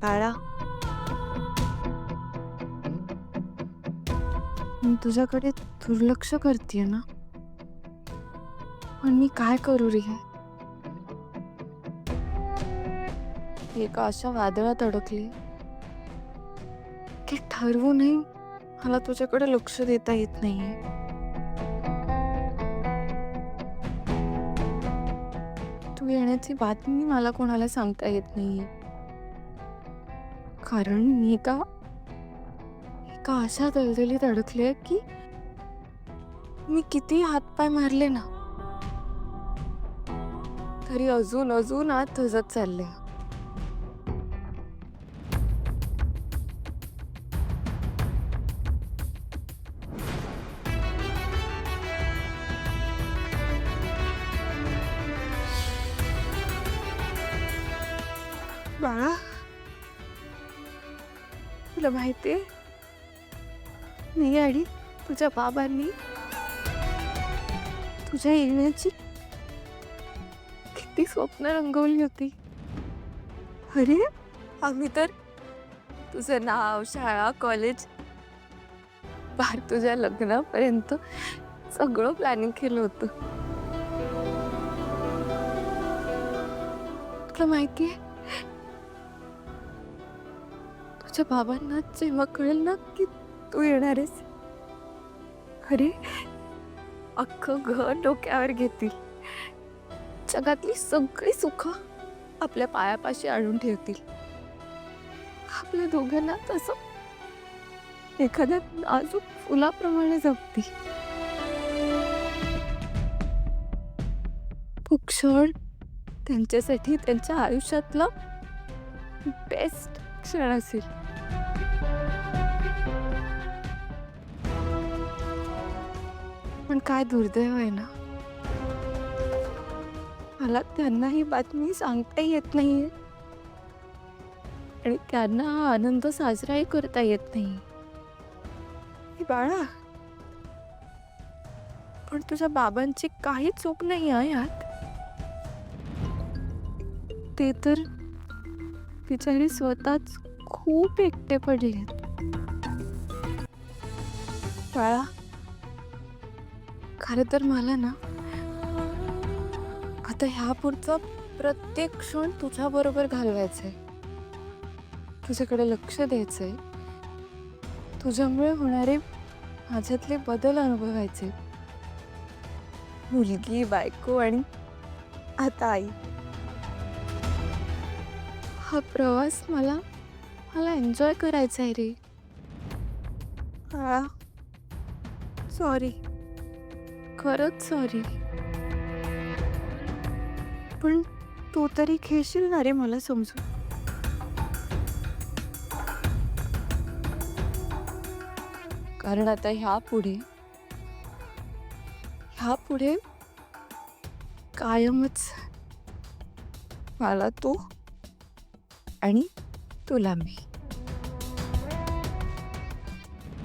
बाळा, मी तुझ्याकडे दुर्लक्ष करतेय ना, पण मी काय करू रे? एका अशा वादळात अडकले की ठरवूनही मला तुझ्याकडे लक्ष देता येत नाहीये. तू येण्याची बातमी मला कोणाला सांगता येत नाहीये, कारण मी एका एका अशा दलदलीत अडकले की मी किती हातपाय मारले ना, तरी अजून अजून आत धसत चालले. बाळा, तुला माहितीये, मी आणि तुझ्या बाबांनी तुझ्या येण्याची किती स्वप्न रंगवली होती. अरे, आम्ही तर तुझं नाव, शाळा, कॉलेज, पार तुझ्या लग्नापर्यंत सगळं प्लॅनिंग केलं होतं. तुला माहितीये, तुझ्या बाबांना जेव्हा कळेल ना की तू येणार आहेस, अरे, अख्खं घर डोक्यावर घेतील. जगातली सगळी सुख आपल्या पायापाशी आणून ठेवतील. आपल्या दोघांना तसं एखाद्या नाजूक फुलाप्रमाणे जपतील. तो क्षण त्यांच्यासाठी त्यांच्या आयुष्यातला बेस्ट क्षण असेल. पण काय दुर्दैव आहे ना, मला त्यांना ही बातमी सांगता येत नाहीये आणि त्यांना हा आनंद साजराही करता येत नाही. हे बाळा, पण तुझ्या बाबांची काही चूक नाही आहे यात. ते तर बिचारे स्वतःच खूप एकटे पडलेत. बाळा, खरं तर मला ना आता ह्यापुढचा प्रत्येक क्षण तुझ्या बरोबर घालवायचंय, तुझ्याकडे लक्ष द्यायचंय, तुझ्यामुळे होणारे माझ्यातले बदल अनुभवायचे. मुलगी, बायको आणि आता आई. हा प्रवास मला मला एन्जॉय करायचा आहे रे. सॉरी, खरंच सॉरी. पण तू तरी घेशील ना रे मला समजून? कारण आता ह्यापुढे कायमच मला तू आणि तुला मी.